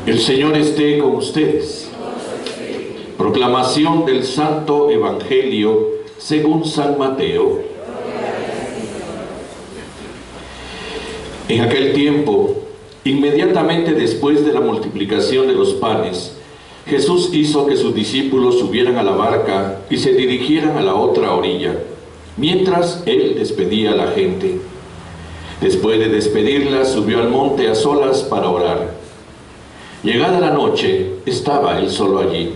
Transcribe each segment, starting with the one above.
El Señor esté con ustedes. Proclamación del Santo Evangelio según San Mateo. En aquel tiempo, inmediatamente después de la multiplicación de los panes, Jesús hizo que sus discípulos subieran a la barca y se dirigieran a la otra orilla, mientras Él despedía a la gente. Después de despedirla, subió al monte a solas para orar. Llegada la noche, estaba Él solo allí.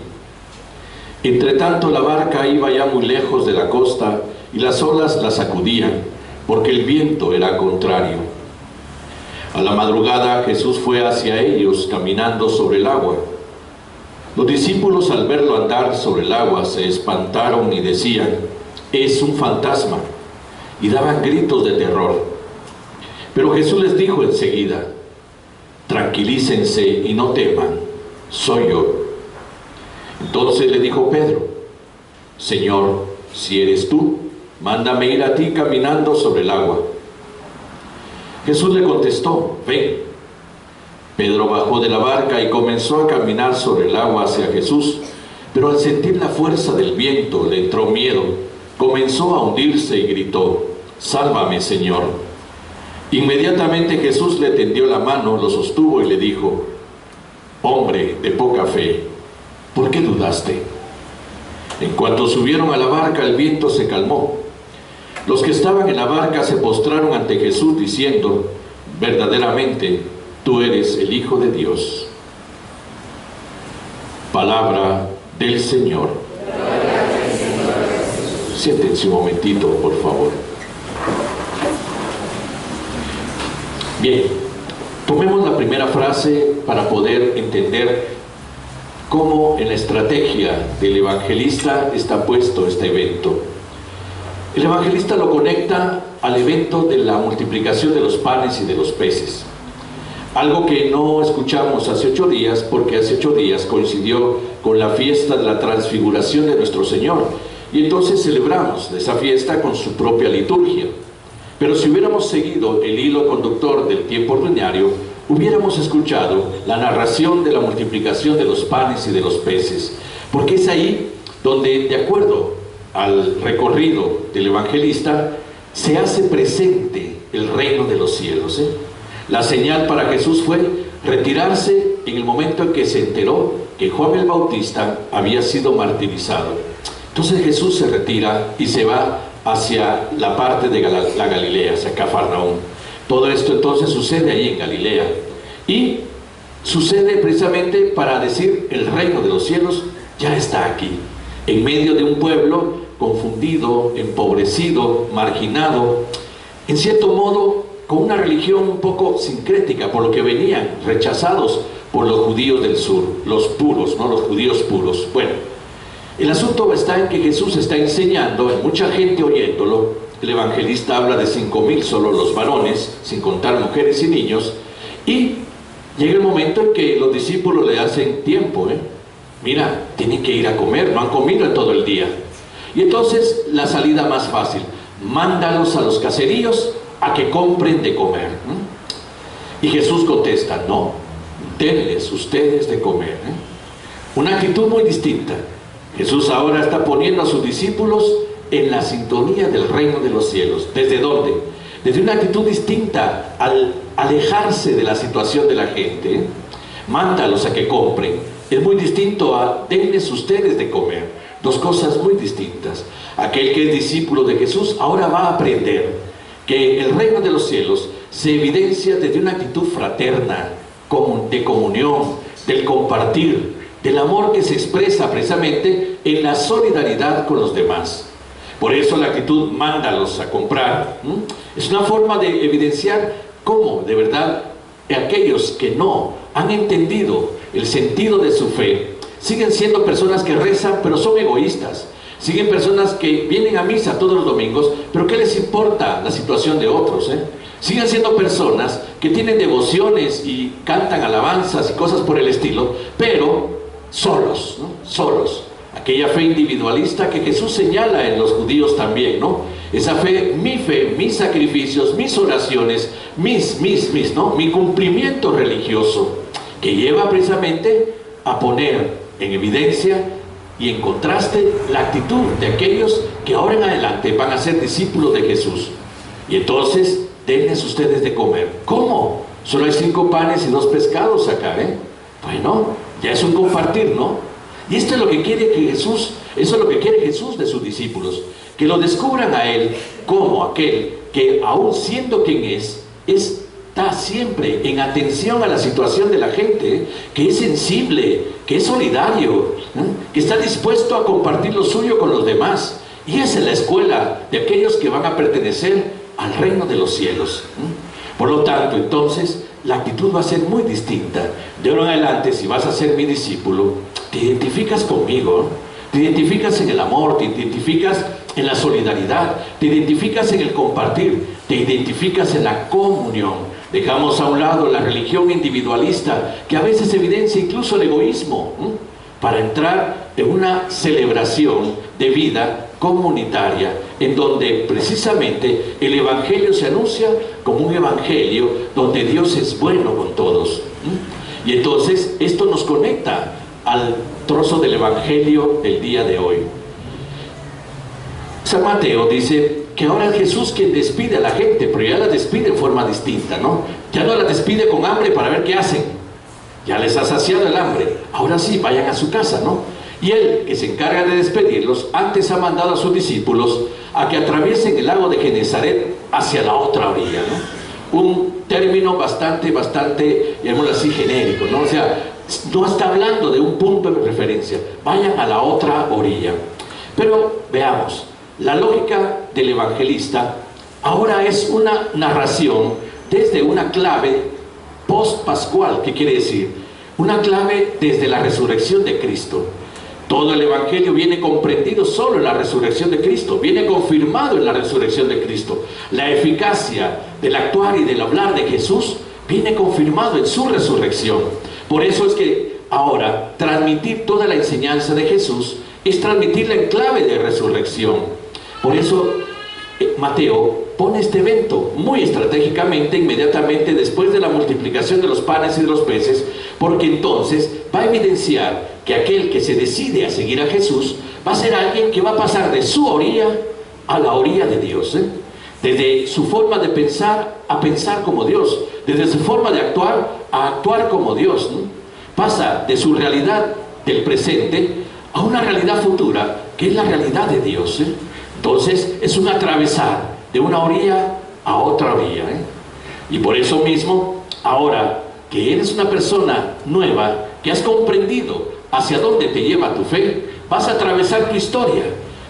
Entretanto, la barca iba ya muy lejos de la costa y las olas la sacudían, porque el viento era contrario. A la madrugada, Jesús fue hacia ellos caminando sobre el agua. Los discípulos, al verlo andar sobre el agua, se espantaron y decían: «Es un fantasma», y daban gritos de terror. Pero Jesús les dijo enseguida: «Tranquilícense y no teman, soy yo». Entonces le dijo Pedro: «Señor, si eres tú, mándame ir a ti caminando sobre el agua». Jesús le contestó: «Ven». Pedro bajó de la barca y comenzó a caminar sobre el agua hacia Jesús, pero al sentir la fuerza del viento le entró miedo, comenzó a hundirse y gritó: «Sálvame, Señor». Inmediatamente Jesús le tendió la mano, lo sostuvo y le dijo: «Hombre de poca fe, ¿por qué dudaste?». En cuanto subieron a la barca, el viento se calmó. Los que estaban en la barca se postraron ante Jesús diciendo: «Verdaderamente, tú eres el Hijo de Dios». Palabra del Señor. Siéntense un momentito, por favor. Bien, tomemos la primera frase para poder entender cómo en la estrategia del evangelista está puesto este evento. El evangelista lo conecta al evento de la multiplicación de los panes y de los peces. Algo que no escuchamos hace 8 días, porque hace 8 días coincidió con la fiesta de la transfiguración de nuestro Señor. Y entonces celebramos esa fiesta con su propia liturgia. Pero si hubiéramos seguido el hilo conductor del tiempo ordinario, hubiéramos escuchado la narración de la multiplicación de los panes y de los peces. Porque es ahí donde, de acuerdo al recorrido del evangelista, se hace presente el reino de los cielos. La señal para Jesús fue retirarse en el momento en que se enteró que Juan el Bautista había sido martirizado. Entonces Jesús se retira y se va hacia la parte de la Galilea, hacia Cafarnaúm. Todo esto entonces sucede ahí en Galilea. Y sucede precisamente para decir: el reino de los cielos ya está aquí, en medio de un pueblo confundido, empobrecido, marginado, en cierto modo con una religión un poco sincrética, por lo que venían rechazados por los judíos del sur, los puros, ¿no? Los judíos puros. Bueno, el asunto está en que Jesús está enseñando, hay mucha gente oyéndolo. El evangelista habla de 5,000 solo los varones, sin contar mujeres y niños, y llega el momento en que los discípulos le hacen tiempo, mira, tienen que ir a comer, no han comido en todo el día. Y entonces la salida más fácil: mándalos a los caseríos a que compren de comer. Y Jesús contesta: no, denles ustedes de comer. Una actitud muy distinta. Jesús ahora está poniendo a sus discípulos en la sintonía del reino de los cielos. ¿Desde dónde? Desde una actitud distinta, al alejarse de la situación de la gente. Mándalos a que compren. Es muy distinto a denles ustedes de comer. Dos cosas muy distintas. Aquel que es discípulo de Jesús ahora va a aprender que el reino de los cielos se evidencia desde una actitud fraterna, de comunión, del compartir, del amor que se expresa precisamente en la solidaridad con los demás. Por eso la actitud mándalos a comprar es una forma de evidenciar cómo de verdad aquellos que no han entendido el sentido de su fe siguen siendo personas que rezan pero son egoístas. Siguen personas que vienen a misa todos los domingos, pero ¿qué les importa la situación de otros? Siguen siendo personas que tienen devociones y cantan alabanzas y cosas por el estilo, pero solos, ¿no? Solos. Aquella fe individualista que Jesús señala en los judíos también, ¿no? Esa fe, mis sacrificios, mis oraciones, ¿no? Mi cumplimiento religioso. que lleva precisamente a poner en evidencia y en contraste la actitud de aquellos que ahora en adelante van a ser discípulos de Jesús. Y entonces, denles ustedes de comer. ¿Cómo? Solo hay 5 panes y 2 pescados acá, ¿eh? Bueno, ya es un compartir, ¿no? Y esto es lo que quiere que Jesús, eso es lo que quiere Jesús de sus discípulos, que lo descubran a Él como aquel que, aún siendo quien es, está siempre en atención a la situación de la gente, que es sensible, que es solidario, que está dispuesto a compartir lo suyo con los demás. Y esa es la escuela de aquellos que van a pertenecer al reino de los cielos. Por lo tanto, entonces, la actitud va a ser muy distinta. De ahora en adelante, si vas a ser mi discípulo, te identificas conmigo, te identificas en el amor, te identificas en la solidaridad, te identificas en el compartir, te identificas en la comunión. Dejamos a un lado la religión individualista, que a veces evidencia incluso el egoísmo, para entrar en una celebración de vida comunitaria, en donde precisamente el Evangelio se anuncia como un Evangelio donde Dios es bueno con todos. Y entonces esto nos conecta al trozo del Evangelio del día de hoy. San Mateo dice que ahora es Jesús quien despide a la gente, pero ya la despide en forma distinta, ¿no? Ya no la despide con hambre para ver qué hacen. Ya les ha saciado el hambre. Ahora sí, vayan a su casa, ¿no? Y Él, que se encarga de despedirlos, antes ha mandado a sus discípulos a que atraviesen el lago de Genesaret hacia la otra orilla, ¿no? Un término bastante, llamémoslo así, genérico, ¿no? O sea, no está hablando de un punto de referencia. Vayan a la otra orilla. Pero veamos, la lógica del evangelista ahora es una narración desde una clave post-pascual. ¿Qué quiere decir? Una clave desde la resurrección de Cristo. Todo el Evangelio viene comprendido solo en la resurrección de Cristo, viene confirmado en la resurrección de Cristo. La eficacia del actuar y del hablar de Jesús viene confirmado en su resurrección. Por eso es que ahora transmitir toda la enseñanza de Jesús es transmitirla en clave de resurrección. Por eso Mateo pone este evento muy estratégicamente, inmediatamente después de la multiplicación de los panes y de los peces, porque entonces va a evidenciar que aquel que se decide a seguir a Jesús va a ser alguien que va a pasar de su orilla a la orilla de Dios, desde su forma de pensar a pensar como Dios, desde su forma de actuar a actuar como Dios, ¿no? Pasa de su realidad del presente a una realidad futura que es la realidad de Dios, Entonces es un atravesar de una orilla a otra orilla, Y por eso mismo, ahora que eres una persona nueva, que has comprendido hacia dónde te lleva tu fe, vas a atravesar tu historia,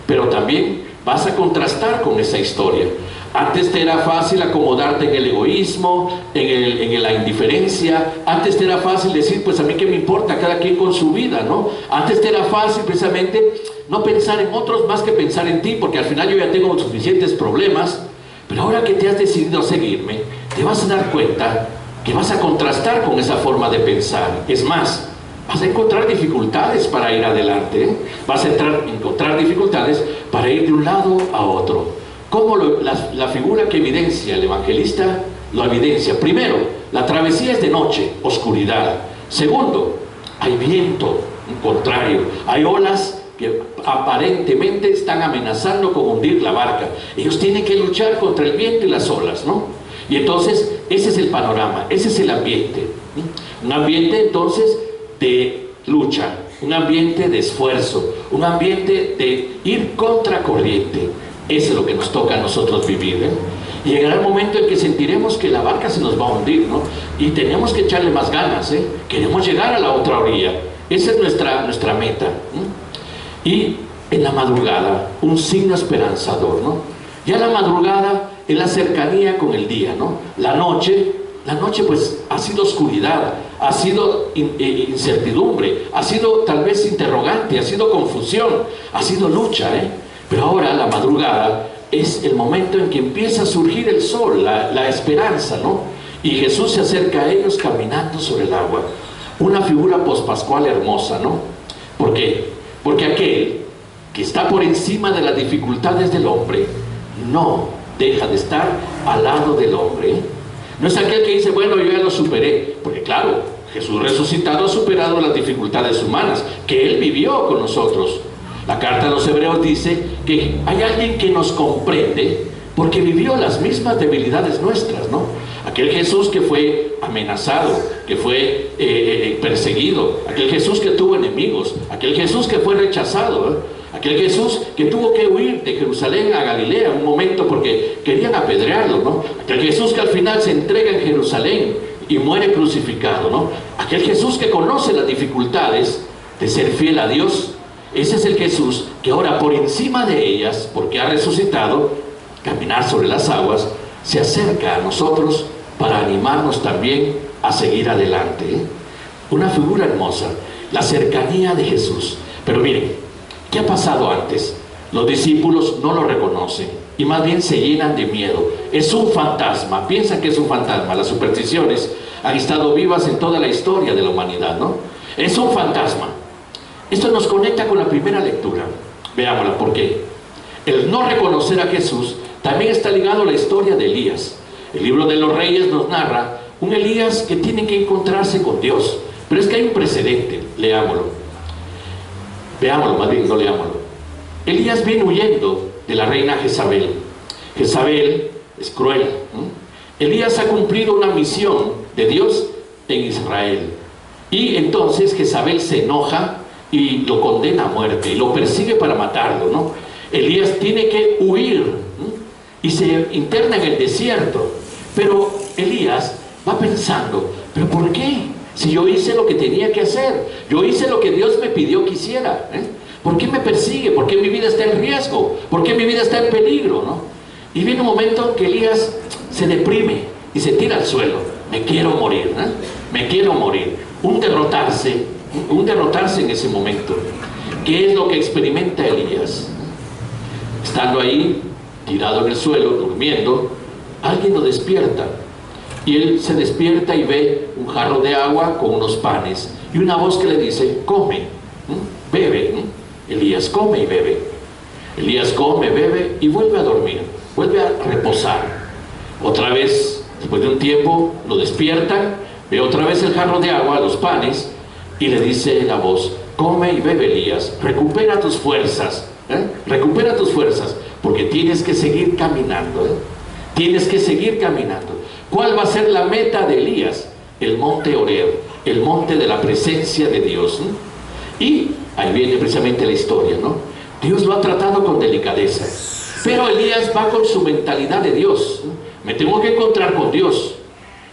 pero también vas a contrastar con esa historia. Antes te era fácil acomodarte en el egoísmo, en la indiferencia. Antes te era fácil decir, pues a mí qué me importa, cada quien con su vida, ¿no? Antes te era fácil precisamente no pensar en otros más que pensar en ti, porque al final yo ya tengo suficientes problemas. Pero ahora que te has decidido a seguirme, te vas a dar cuenta que vas a contrastar con esa forma de pensar. Es más, vas a encontrar dificultades para ir adelante, Vas a encontrar dificultades para ir de un lado a otro. ¿Cómo la figura que evidencia el evangelista lo evidencia? Primero, la travesía es de noche, oscuridad. Segundo, hay viento, un contrario. Hay olas que aparentemente están amenazando con hundir la barca. Ellos tienen que luchar contra el viento y las olas, ¿no? Y entonces, ese es el panorama, ese es el ambiente. Un ambiente, entonces, de lucha, un ambiente de esfuerzo, un ambiente de ir contra corriente. Eso es lo que nos toca a nosotros vivir, Y llegará el momento en que sentiremos que la barca se nos va a hundir, ¿no? Y tenemos que echarle más ganas, Queremos llegar a la otra orilla. Esa es nuestra meta. Y en la madrugada, un signo esperanzador, ¿no? Ya la madrugada es la cercanía con el día, ¿no? La noche pues ha sido oscuridad, ha sido incertidumbre, ha sido tal vez interrogante, ha sido confusión, ha sido lucha, Pero ahora la madrugada es el momento en que empieza a surgir el sol, la esperanza, ¿no? Y Jesús se acerca a ellos caminando sobre el agua. Una figura pospascual hermosa, ¿no? ¿Por qué? Porque aquel que está por encima de las dificultades del hombre no deja de estar al lado del hombre. No es aquel que dice, bueno, yo ya lo superé. Porque claro, Jesús resucitado ha superado las dificultades humanas que Él vivió con nosotros. La carta a los Hebreos dice que hay alguien que nos comprende porque vivió las mismas debilidades nuestras, ¿no? Aquel Jesús que fue amenazado, que fue perseguido, aquel Jesús que tuvo enemigos, aquel Jesús que fue rechazado, aquel Jesús que tuvo que huir de Jerusalén a Galilea un momento porque querían apedrearlo, ¿no? Aquel Jesús que al final se entrega en Jerusalén y muere crucificado, ¿no? Aquel Jesús que conoce las dificultades de ser fiel a Dios. Ese es el Jesús que ahora por encima de ellas, porque ha resucitado, caminar sobre las aguas, se acerca a nosotros para animarnos también a seguir adelante, ¿eh? Una figura hermosa, la cercanía de Jesús. Pero miren, ¿qué ha pasado antes? Los discípulos no lo reconocen y más bien se llenan de miedo. Es un fantasma, piensan que es un fantasma. Las supersticiones han estado vivas en toda la historia de la humanidad, ¿no? Es un fantasma. Esto nos conecta con la primera lectura. Veámosla, ¿por qué? El no reconocer a Jesús también está ligado a la historia de Elías. El libro de los Reyes nos narra un Elías que tiene que encontrarse con Dios. Pero es que hay un precedente, leámoslo. Veámoslo, más bien, no leámoslo. Elías viene huyendo de la reina Jezabel. Jezabel es cruel, ¿eh? Elías ha cumplido una misión de Dios en Israel. Y entonces Jezabel se enoja y lo condena a muerte y lo persigue para matarlo, ¿no? Elías tiene que huir, ¿eh? Y se interna en el desierto. Pero Elías va pensando, ¿pero por qué? Si yo hice lo que tenía que hacer, yo hice lo que Dios me pidió que hiciera, ¿eh? ¿Por qué me persigue? ¿Por qué mi vida está en riesgo? ¿Por qué mi vida está en peligro, no? Y viene un momento en que Elías se deprime y se tira al suelo. Me quiero morir, ¿eh? Me quiero morir. Un derrotarse en ese momento. ¿Qué es lo que experimenta Elías? Estando ahí, tirado en el suelo, durmiendo, alguien lo despierta. Y él se despierta y ve un jarro de agua con unos panes y una voz que le dice, come, bebe. Elías come y bebe. Elías come, bebe y vuelve a dormir, vuelve a reposar. Otra vez, después de un tiempo, lo despiertan, ve otra vez el jarro de agua, los panes, y le dice la voz, come y bebe, Elías, recupera tus fuerzas, recupera tus fuerzas, porque tienes que seguir caminando, tienes que seguir caminando. ¿Cuál va a ser la meta de Elías? El monte Horeb, el monte de la presencia de Dios. Y ahí viene precisamente la historia, ¿no? Dios lo ha tratado con delicadeza, pero Elías va con su mentalidad de Dios. Me tengo que encontrar con Dios.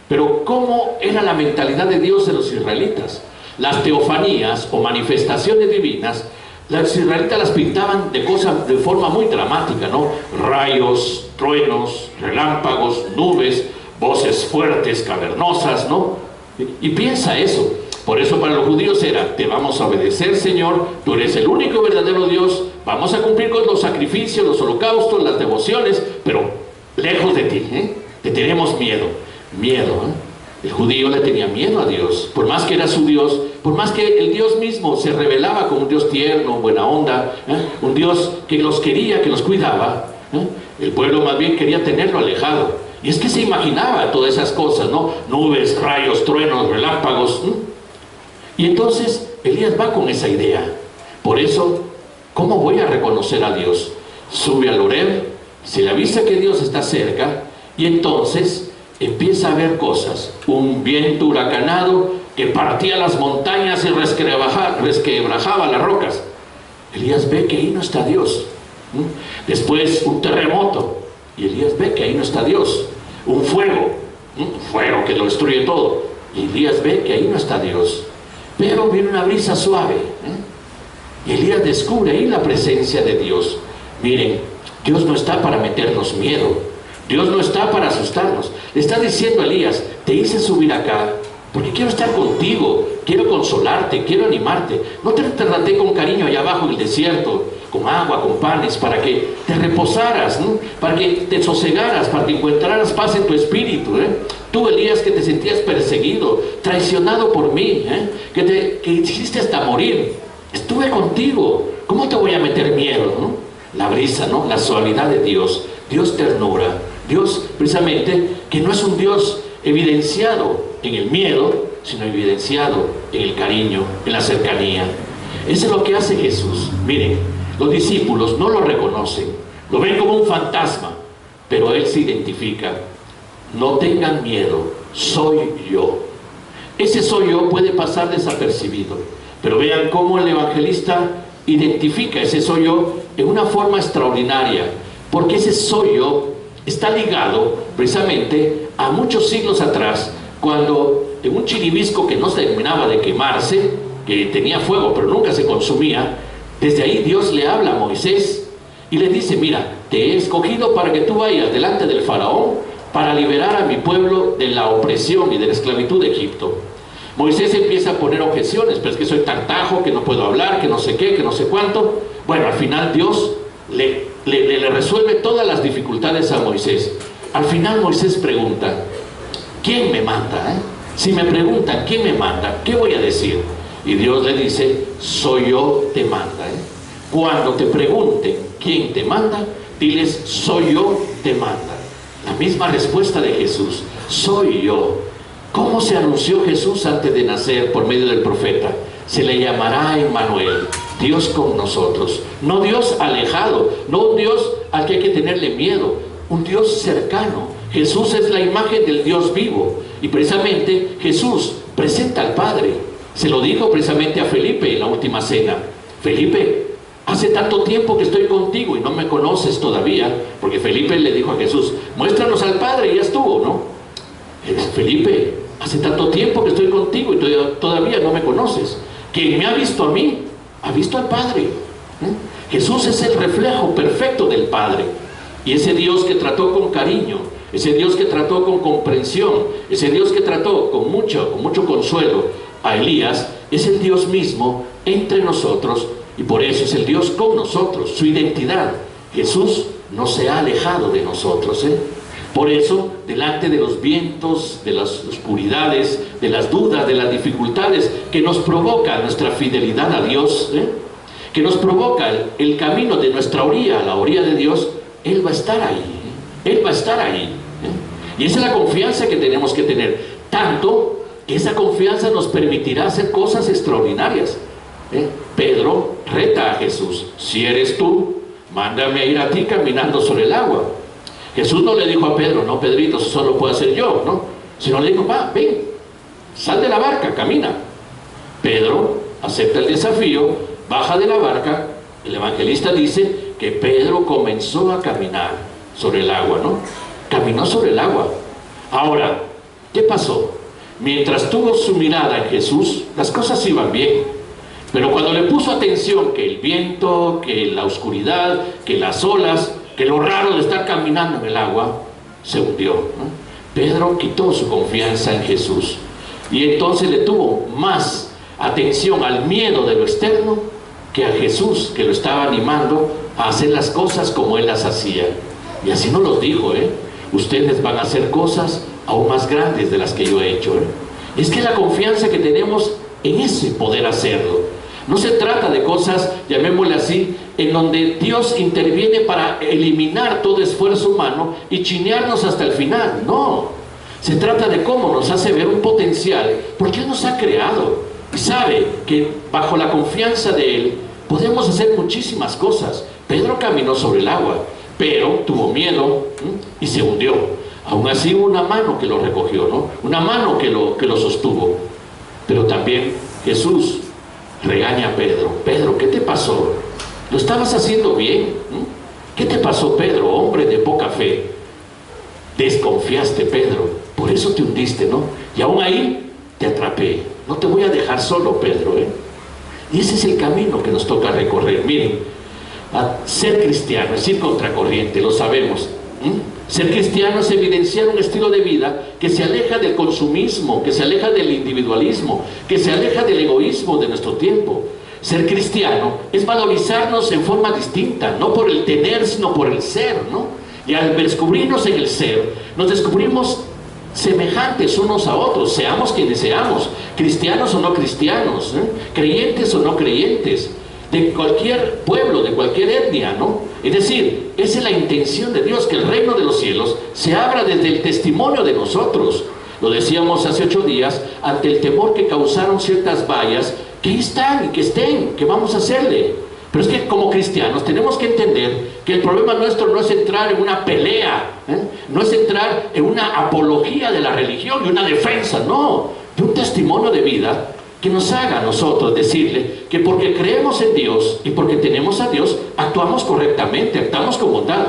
Pero ¿cómo era la mentalidad de Dios de los israelitas? Las teofanías o manifestaciones divinas, los israelitas las pintaban de forma muy dramática, ¿no? Rayos, truenos, relámpagos, nubes, voces fuertes, cavernosas, ¿no? Y piensa eso. Por eso para los judíos era, te vamos a obedecer, Señor, tú eres el único verdadero Dios, vamos a cumplir con los sacrificios, los holocaustos, las devociones, pero lejos de ti, ¿eh? Te tenemos miedo, ¿eh? El judío le tenía miedo a Dios, por más que era su Dios, por más que el Dios mismo se revelaba como un Dios tierno, buena onda, un Dios que los quería, que los cuidaba, el pueblo más bien quería tenerlo alejado. Y es que se imaginaba todas esas cosas, ¿no? Nubes, rayos, truenos, relámpagos. Y entonces Elías va con esa idea. Por eso, ¿cómo voy a reconocer a Dios? Sube al Horeb, se le avisa que Dios está cerca, y entonces empieza a ver cosas. Un viento huracanado que partía las montañas y resquebrajaba las rocas. Elías ve que ahí no está Dios. Después un terremoto, y Elías ve que ahí no está Dios. Un fuego que lo destruye todo, y Elías ve que ahí no está Dios. Pero viene una brisa suave, y Elías descubre ahí la presencia de Dios. Miren, Dios no está para meternos miedo, Dios no está para asustarnos. Le está diciendo a Elías, te hice subir acá porque quiero estar contigo, quiero consolarte, quiero animarte. No te traté con cariño allá abajo en el desierto, con agua, con panes, para que te reposaras, ¿no? Para que te sosegaras, para que encontraras paz en tu espíritu, ¿eh? Tú, Elías, que te sentías perseguido, traicionado por mí, que hiciste hasta morir, estuve contigo. ¿Cómo te voy a meter miedo, no? La brisa, ¿no? La suavidad de Dios, Dios ternura, Dios precisamente que no es un Dios evidenciado en el miedo, sino evidenciado en el cariño, en la cercanía. Eso es lo que hace Jesús. Miren, los discípulos no lo reconocen, lo ven como un fantasma, pero Él se identifica. No tengan miedo, soy yo. Ese soy yo puede pasar desapercibido, pero vean cómo el evangelista identifica ese soy yo en una forma extraordinaria, porque ese soy yo está ligado precisamente a muchos siglos atrás, cuando en un chiribisco que no se terminaba de quemarse, que tenía fuego pero nunca se consumía, desde ahí Dios le habla a Moisés y le dice: mira, te he escogido para que tú vayas delante del faraón para liberar a mi pueblo de la opresión y de la esclavitud de Egipto. Moisés empieza a poner objeciones: pero es que soy tan tajo, que no puedo hablar, que no sé qué, que no sé cuánto. Bueno, al final Dios le resuelve todas las dificultades a Moisés. Al final Moisés pregunta: ¿quién me manda? Si me preguntan ¿quién me manda?, ¿qué voy a decir? Y Dios le dice: soy yo, te manda. Cuando te pregunten quién te manda, diles: soy yo, te manda. La misma respuesta de Jesús: soy yo. ¿Cómo se anunció Jesús antes de nacer por medio del profeta? Se le llamará Emmanuel, Dios con nosotros. No Dios alejado, no un Dios al que hay que tenerle miedo, un Dios cercano. Jesús es la imagen del Dios vivo, y precisamente Jesús presenta al Padre. Se lo dijo precisamente a Felipe en la última cena: Felipe, hace tanto tiempo que estoy contigo y no me conoces todavía, porque Felipe le dijo a Jesús: muéstranos al Padre y ya estuvo, ¿no? Felipe, hace tanto tiempo que estoy contigo y todavía no me conoces. Quien me ha visto a mí, ha visto al Padre. Jesús es el reflejo perfecto del Padre. Y ese Dios que trató con cariño, ese Dios que trató con comprensión, ese Dios que trató con mucho consuelo a Elías, es el Dios mismo entre nosotros, y por eso es el Dios con nosotros, su identidad. Jesús no se ha alejado de nosotros, Por eso, delante de los vientos, de las oscuridades, de las dudas, de las dificultades que nos provoca nuestra fidelidad a Dios, que nos provoca el camino de nuestra orilla a la orilla de Dios, Él va a estar ahí, Él va a estar ahí. Y esa es la confianza que tenemos que tener, tanto que esa confianza nos permitirá hacer cosas extraordinarias. Pedro reta a Jesús: si eres tú, mándame a ir a ti caminando sobre el agua. Jesús no le dijo a Pedro: no, Pedrito, eso solo puedo hacer yo, ¿no? Sino le dijo: va, ven, sal de la barca, camina. Pedro acepta el desafío, baja de la barca. El evangelista dice que Pedro comenzó a caminar sobre el agua, ¿no? Caminó sobre el agua. Ahora, ¿qué pasó? Mientras tuvo su mirada en Jesús, las cosas iban bien. Pero cuando le puso atención que el viento, que la oscuridad, que las olas, que lo raro de estar caminando en el agua, se hundió, ¿no? Pedro quitó su confianza en Jesús y entonces le tuvo más atención al miedo de lo externo que a Jesús, que lo estaba animando a hacer las cosas como Él las hacía. Y así nos lo dijo: ustedes van a hacer cosas aún más grandes de las que yo he hecho. Es que la confianza que tenemos en ese poder hacerlo. No se trata de cosas, llamémosle así, en donde Dios interviene para eliminar todo esfuerzo humano y chinearnos hasta el final. No, se trata de cómo nos hace ver un potencial, porque Él nos ha creado y sabe que bajo la confianza de Él podemos hacer muchísimas cosas. Pedro caminó sobre el agua, pero tuvo miedo y se hundió. Aún así hubo una mano que lo recogió, ¿no? Una mano que lo sostuvo. Pero también Jesús regaña a Pedro: Pedro, ¿qué te pasó? ¿Lo estabas haciendo bien? ¿Qué te pasó, Pedro, hombre de poca fe? Desconfiaste, Pedro, por eso te hundiste, ¿no? Y aún ahí te atrapé. No te voy a dejar solo, Pedro, Y ese es el camino que nos toca recorrer. Miren, ser cristiano es ir contracorriente, lo sabemos. Ser cristiano es evidenciar un estilo de vida que se aleja del consumismo, que se aleja del individualismo, que se aleja del egoísmo de nuestro tiempo. Ser cristiano es valorizarnos en forma distinta, no por el tener, sino por el ser, ¿no? Y al descubrirnos en el ser, nos descubrimos semejantes unos a otros, seamos quienes seamos, cristianos o no cristianos, creyentes o no creyentes, de cualquier pueblo, de cualquier etnia, ¿no? Es decir, esa es la intención de Dios, que el reino de los cielos se abra desde el testimonio de nosotros. Lo decíamos hace 8 días, ante el temor que causaron ciertas vallas, que ahí están y que estén, ¿qué vamos a hacerle? Pero es que como cristianos tenemos que entender que el problema nuestro no es entrar en una pelea, no es entrar en una apología de la religión y una defensa, no, de un testimonio de vida que nos haga a nosotros decirle que porque creemos en Dios y porque tenemos a Dios, actuamos correctamente, actuamos con bondad.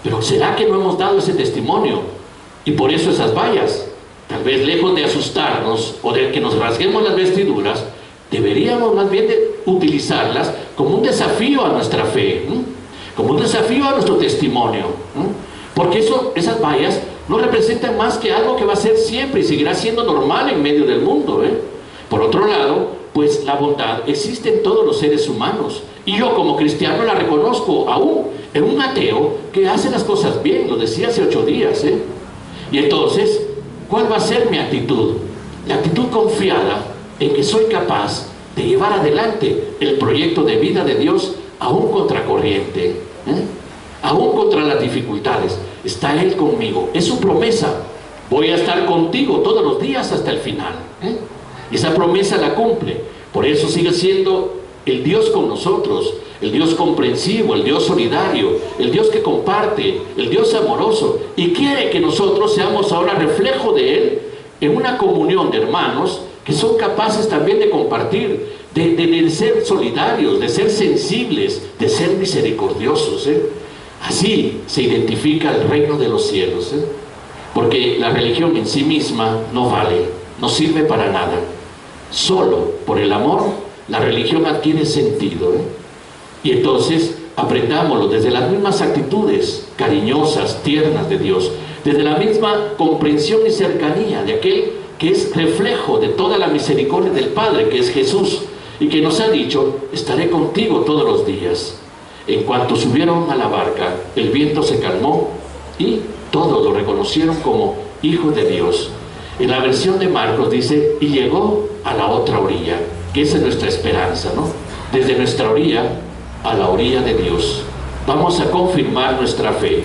Pero ¿será que no hemos dado ese testimonio? Y por eso esas vallas, tal vez lejos de asustarnos o de que nos rasguemos las vestiduras, deberíamos más bien de utilizarlas como un desafío a nuestra fe, como un desafío a nuestro testimonio, porque esas vallas no representan más que algo que va a ser siempre y seguirá siendo normal en medio del mundo. Por otro lado, pues la bondad existe en todos los seres humanos, y yo como cristiano la reconozco aún en un ateo que hace las cosas bien, lo decía hace 8 días. Y entonces, ¿cuál va a ser mi actitud? La actitud confiada en que soy capaz de llevar adelante el proyecto de vida de Dios aún contracorriente, aún contra las dificultades. Está Él conmigo, es su promesa. Voy a estar contigo todos los días hasta el final. Y esa promesa la cumple. Por eso sigue siendo el Dios con nosotros, el Dios comprensivo, el Dios solidario, el Dios que comparte, el Dios amoroso, y quiere que nosotros seamos ahora reflejo de Él en una comunión de hermanos que son capaces también de compartir, de ser solidarios, de ser sensibles, de ser misericordiosos. Así se identifica el reino de los cielos. Porque la religión en sí misma no vale, no sirve para nada. Solo por el amor la religión adquiere sentido. Y entonces aprendámoslo desde las mismas actitudes cariñosas, tiernas de Dios, desde la misma comprensión y cercanía de aquel que es reflejo de toda la misericordia del Padre, que es Jesús, y que nos ha dicho: estaré contigo todos los días. En cuanto subieron a la barca, el viento se calmó y todos lo reconocieron como Hijo de Dios. En la versión de Marcos dice: y llegó a la otra orilla, que esa es nuestra esperanza, ¿no? Desde nuestra orilla a la orilla de Dios. Vamos a confirmar nuestra fe.